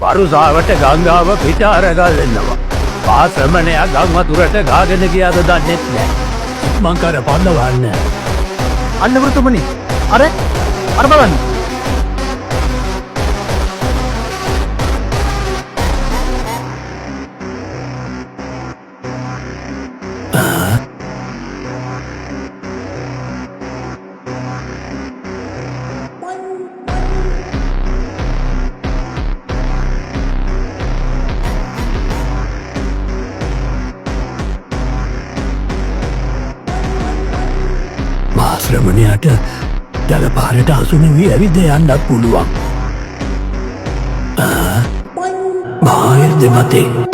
වරුසාවට ගංගාව පිට අරගල්ලෙන්නවා. පාශ්‍රමණයා ගං වතුරට ගාගෙන ගියාද දන්නෙත් නෑ. මං කර පන්නවන්න. අන්න වෘතුමනි. අර බලන්න. ශ්‍රමණයාට දල පාරට අසුනවී ඇවිද යන්නත් පුළුවන්. මාර්ද මතෙක්